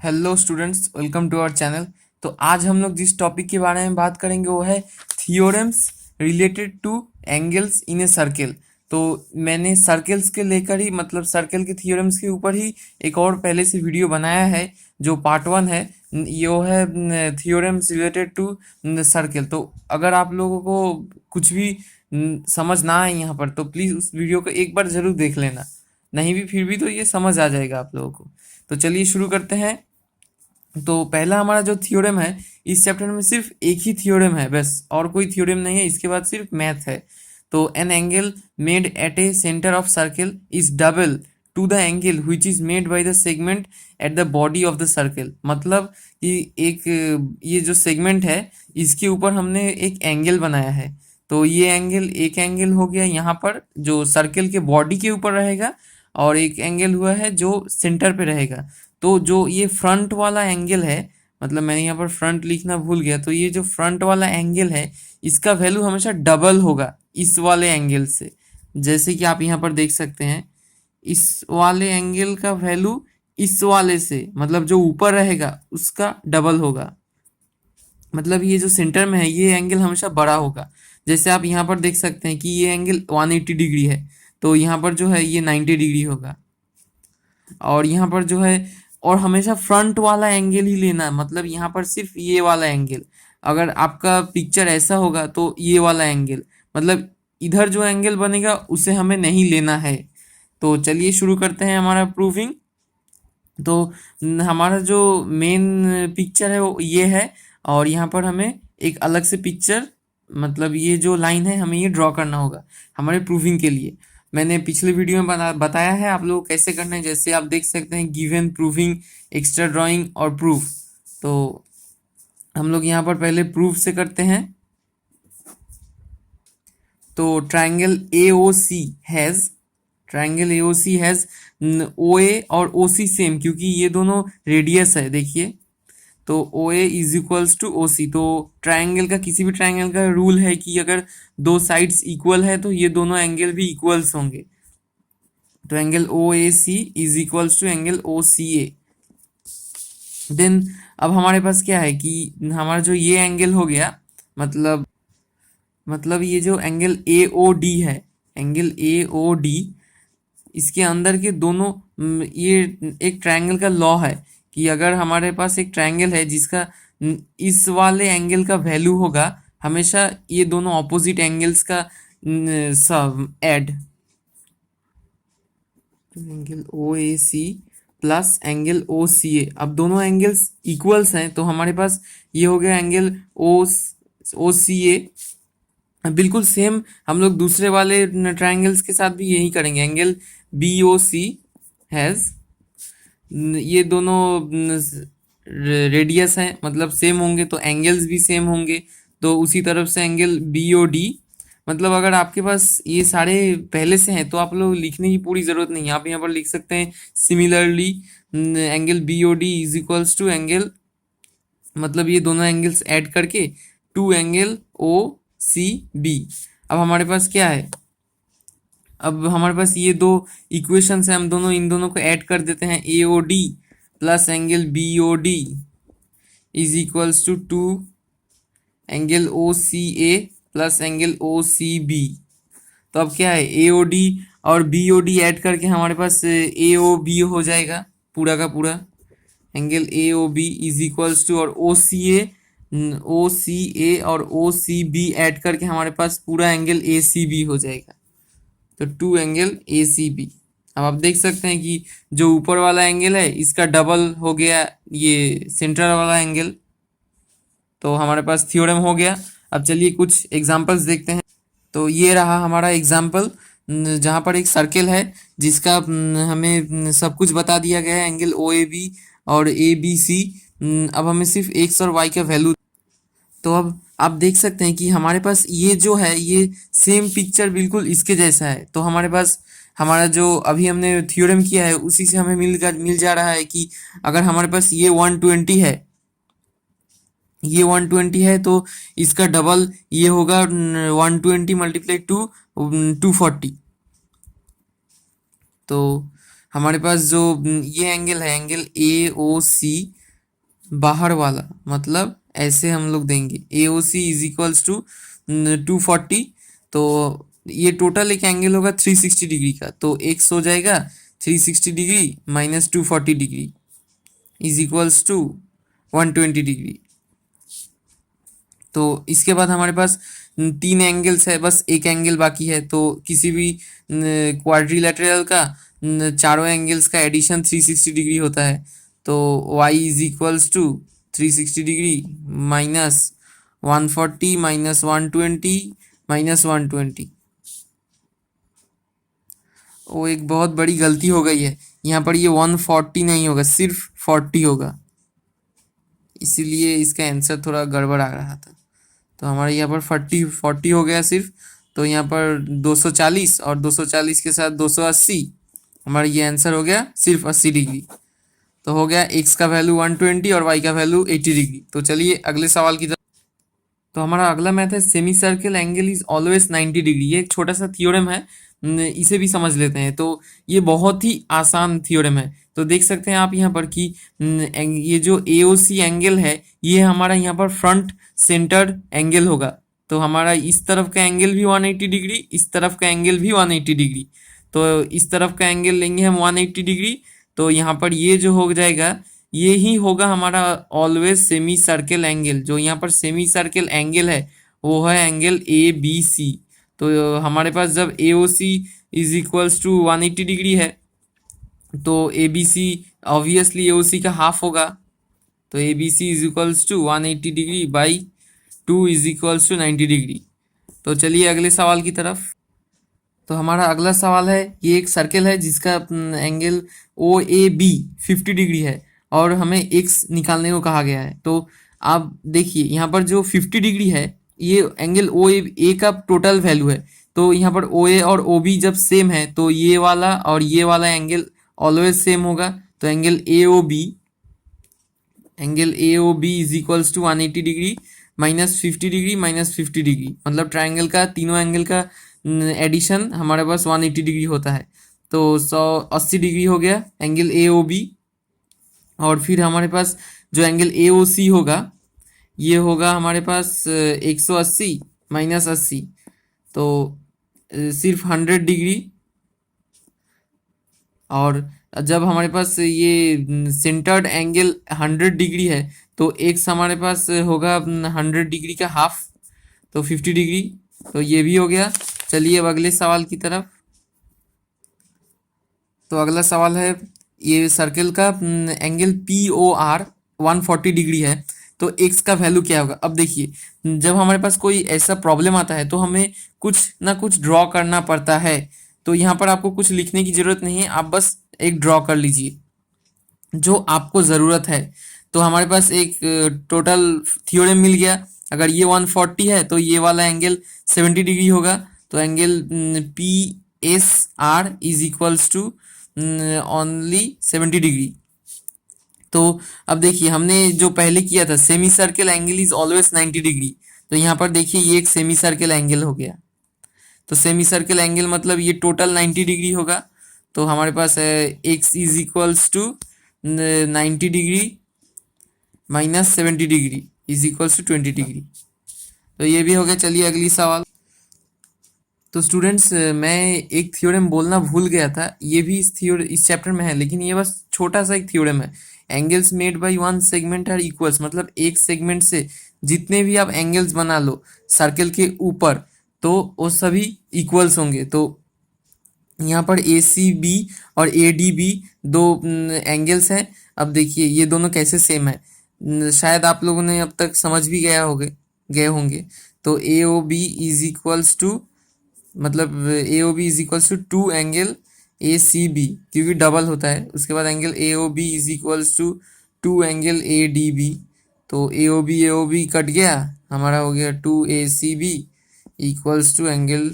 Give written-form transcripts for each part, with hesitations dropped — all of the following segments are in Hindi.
Hello students, welcome to our channel. तो आज हम लोग जिस टॉपिक के बारे में बात करेंगे वो है theorems related two angles in a circle. तो मैंने सर्कल्स के लेकर ही मतलब सर्कल के थियोरम्स के ऊपर ही एक और पहले से वीडियो बनाया है जो पार्ट 1 है। ये है थियोरम्स रिलेटेड टू सर्कल। तो अगर आप लोगों को कुछ भी समझ ना आए यहाँ पर तो प्लीज़ उस वीडियो को एक बार ज़रूर देख लेना, नहीं भी फिर भी तो ये समझ आ जाएगा आप लोगों को। तो चलिए शुरू करते हैं। तो पहला हमारा जो थ्योरम है, इस चैप्टर में सिर्फ एक ही थ्योरम है बस, और कोई थ्योरम नहीं है। इसके बाद सिर्फ मैथ है। तो an angle made at A centre of circle is double two the angle which is made by the segment at the body of the circle. मतलब कि एक ये जो सेगमेंट है इसके ऊपर हमने एक एंगल बनाया है। तो ये एंगल एक एंगल हो गया यहाँ पर जो सर्कल के बॉडी के ऊपर रहेगा, और एक एंगल हुआ है जो सेंटर पे रहेगा। तो जो ये फ्रंट वाला एंगल है, मतलब मैंने यहाँ पर फ्रंट लिखना भूल गया, तो ये जो फ्रंट वाला एंगल है इसका वैल्यू हमेशा डबल होगा इस वाले एंगल से। जैसे कि आप यहाँ पर देख सकते हैं, इस वाले एंगल का वैल्यू इस वाले से मतलब जो ऊपर रहेगा उसका डबल होगा। मतलब ये जो सेंटर में है ये एंगल हमेशा बड़ा होगा। जैसे आप यहाँ पर देख सकते हैं कि ये एंगल 180 डिग्री है, तो यहाँ पर जो है ये 90 डिग्री होगा। और यहाँ पर जो है, और हमेशा फ्रंट वाला एंगल ही लेना, मतलब यहाँ पर सिर्फ ये वाला एंगल। अगर आपका पिक्चर ऐसा होगा तो ये वाला एंगल, मतलब इधर जो एंगल बनेगा उसे हमें नहीं लेना है। तो चलिए शुरू करते हैं हमारा प्रूविंग। तो हमारा जो मेन पिक्चर है वो ये है, और यहाँ पर हमें एक अलग से पिक्चर, मतलब ये जो लाइन है हमें ये ड्रॉ करना होगा हमारे प्रूविंग के लिए। मैंने पिछले वीडियो में बताया है आप लोग कैसे करना है। जैसे आप देख सकते हैं गिवन, प्रूविंग, एक्स्ट्रा ड्राइंग और प्रूफ। तो हम लोग यहाँ पर पहले प्रूफ से करते हैं। तो triangle A O C has ओ ए और ओ सी सेम, क्योंकि ये दोनों रेडियस है। देखिए, तो ओ ए इज इक्वल्स टू ओ सी। तो ट्रायंगल का, किसी भी ट्रायंगल का रूल है कि अगर दो साइड्स इक्वल है तो ये दोनों एंगल भी इक्वल्स होंगे। तो angle O A C is equals to angle O C A. Then अब हमारे पास क्या है कि हमारा जो ये एंगल हो गया, मतलब ये जो एंगल ए ओ डी है, एंगल ए ओ डी, इसके अंदर के दोनों ये एक ट्रायंगल का लॉ है कि अगर हमारे पास एक ट्रायंगल है जिसका इस वाले एंगल का वैल्यू होगा, हमेशा ये दोनों ऑपोजिट एंगल्स का सब add, angle O A C plus angle O C ए। अब दोनों एंगल्स इक्वल्स हैं तो हमारे पास ये हो गया एंगल ओ सी ए। बिल्कुल सेम हम लोग दूसरे वाले ट्रायंगल्स के साथ भी यही करेंगे। Angle B O C has, ये दोनों रेडियस हैं, मतलब सेम होंगे तो एंगल्स भी सेम होंगे। तो उसी तरफ से एंगल बी ओ डी, मतलब अगर आपके पास ये सारे पहले से हैं तो आप लोग लिखने की पूरी ज़रूरत नहीं है। आप यहाँ पर लिख सकते हैं similarly angle B O D is equals to angle, मतलब ये दोनों एंगल्स ऐड करके two angle O C B. अब हमारे पास क्या है, अब हमारे पास ये दो इक्वेशंस हैं, हम दोनों इन दोनों को ऐड कर देते हैं। A O D plus angle B O D is equals to angle O C A plus angle O C B. तो अब क्या है, ए ओ डी और बी ओ डी ऐड करके हमारे पास ए ओ बी हो जाएगा पूरा का पूरा। Angle A O B is equals to, और ओ सी ए और ओ सी बी ऐड करके हमारे पास पूरा एंगल ए सी बी हो जाएगा। तो two angle A C B. अब आप देख सकते हैं कि जो ऊपर वाला एंगल है इसका डबल हो गया ये सेंटर वाला एंगल। तो हमारे पास थ्योरम हो गया। अब चलिए कुछ एग्जांपल्स देखते हैं। तो ये रहा हमारा एग्जांपल, जहाँ पर एक सर्कल है जिसका हमें सब कुछ बता दिया गया है, एंगल ओ ए बी और ए बी सी। अब हमें सिर्फ एक्स और वाई का वैल्यू। तो अब आप देख सकते हैं कि हमारे पास ये जो है ये सेम पिक्चर बिल्कुल इसके जैसा है। तो हमारे पास हमारा जो अभी हमने थ्योरम किया है उसी से हमें मिल जा रहा है कि अगर हमारे पास ये 120 है, ये 120 है तो इसका डबल ये होगा 120 मल्टीप्लाई टू 240। तो हमारे पास जो ये एंगल है, एंगल ए ओ सी बाहर वाला, मतलब ऐसे हम लोग देंगे ए ओ सी इज इक्वल्स टू 240। तो ये टोटल एक एंगल होगा 360 डिग्री का, तो एक्स हो जाएगा 360 degree minus 240 degree is equals to 120 degree. तो इसके बाद हमारे पास तीन एंगल्स है, बस एक एंगल बाकी है। तो किसी भी क्वाड्रिलेटरल का चारों एंगल्स का एडिशन 360 डिग्री होता है। तो y is equals to 360 degree minus 140 minus 120 minus 120। वो एक बहुत बड़ी गलती हो गई है, यहाँ पर ये 140 नहीं होगा, सिर्फ 40 होगा, इसीलिए इसका आंसर थोड़ा गड़बड़ आ रहा था। तो हमारे यहाँ पर 40 हो गया सिर्फ। तो यहाँ पर 240 और 240 के साथ 280, हमारा ये आंसर हो गया सिर्फ 80 डिग्री। तो हो गया एक्स का वैल्यू 120 और वाई का वैल्यू 80 डिग्री। तो चलिए अगले सवाल की तरफ। तो हमारा अगला मैथ है semi circle angle is always 90 degree. ये एक छोटा सा थियोरम है, इसे भी समझ लेते हैं। तो ये बहुत ही आसान थियोरम है। तो देख सकते हैं आप यहाँ पर कि ये जो AOC एंगल है, ये हमारा यहाँ पर फ्रंट सेंटर्ड एंगल होगा। तो हमारा इस तरफ का एंगल भी 180 डिग्री, इस तरफ का एंगल भी 180 डिग्री। तो इस तरफ का एंगल लेंगे हम 180 डिग्री। तो यहाँ पर ये जो हो जाएगा, ये ही होगा हमारा ऑलवेज सेमी सर्कल एंगल। जो यहाँ पर सेमी सर्कल एंगल है वो है एंगल ABC। तो हमारे पास जब AOC is equals to 180 degree है, तो ABC ऑब्वियसली AOC का हाफ होगा। तो ABC is equals to 180 degree by 2 is equals to 90 degree. तो चलिए अगले सवाल की तरफ। तो हमारा अगला सवाल है, ये एक सर्कल है जिसका एंगल OAB 50 डिग्री है और हमें एक्स निकालने को कहा गया है। तो आप देखिए यहाँ पर जो 50 डिग्री है, ये एंगल OA का टोटल वैल्यू है। तो यहाँ पर OA और OB जब सेम है तो ये वाला एंगल ऑलवेज सेम होगा। तो angle A O B is equals to 180 degree minus 50 degree minus 50 degree, मतलब ट्राइंगल का तीनों एंगल का एडिशन हमारे पास 180 डिग्री होता है। तो 180 डिग्री हो गया एंगल ए ओ बी। और फिर हमारे पास जो एंगल ए ओ सी होगा, ये होगा हमारे पास 180 माइनस 80। तो सिर्फ 100 डिग्री। और जब हमारे पास ये सेंटर्ड एंगल 100 डिग्री है, तो एक्स हमारे पास होगा 100 डिग्री का हाफ, तो 50 डिग्री। तो ये भी हो गया। चलिए अब अगले सवाल की तरफ। तो अगला सवाल है, ये सर्कल का एंगल POR 140 डिग्री है। तो एक्स का वैल्यू क्या होगा? अब देखिए, जब हमारे पास कोई ऐसा प्रॉब्लम आता है तो हमें कुछ ना कुछ ड्रॉ करना पड़ता है। तो यहाँ पर आपको कुछ लिखने की ज़रूरत नहीं है, आप बस एक ड्रॉ कर लीजिए जो आपको ज़रूरत है। तो हमारे पास एक टोटल थ्योरम मिल गया। अगर ये 140 है तो ये वाला एंगल 70 डिग्री होगा। तो angle PSR is equals to only 70 degree. तो अब देखिए, हमने जो पहले किया था semi circle angle is always 90 degree. तो यहाँ पर देखिए ये एक सेमी सर्कल एंगल हो गया। तो सेमी सर्कल एंगल मतलब ये टोटल 90 डिग्री होगा। तो हमारे पास है x is equals to 90 degree minus 70 degree is equals to 20 degree. तो ये भी हो गया। चलिए अगली सवाल। तो स्टूडेंट्स, मैं एक थ्योरम बोलना भूल गया था, ये भी इस चैप्टर में है, लेकिन ये बस छोटा सा एक थ्योरम है। Angles made by one segment are equals, मतलब एक सेगमेंट से जितने भी आप एंगल्स बना लो सर्कल के ऊपर, तो वो सभी इक्वल्स होंगे। तो यहाँ पर ACB और ADB दो एंगल्स हैं। अब देखिए ये दोनों कैसे सेम है, शायद आप लोगों ने अब तक समझ भी गए होंगे। तो AOB इज इक्वल्स टू, मतलब AOB is equals to 2 angle ACB, क्योंकि डबल होता है। उसके बाद angle AOB is equals to 2 angle ADB। तो AOB कट गया, हमारा हो गया 2ACB equals to angle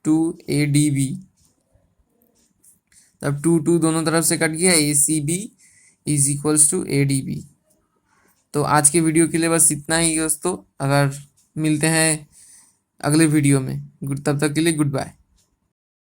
2ADB। तब 2 दोनों तरफ से कट गया, ACB is equals to ADB। तो आज के वीडियो के लिए बस इतना ही दोस्तों। अगर मिलते हैं अगले वीडियो में, तब तक के लिए गुड बाय।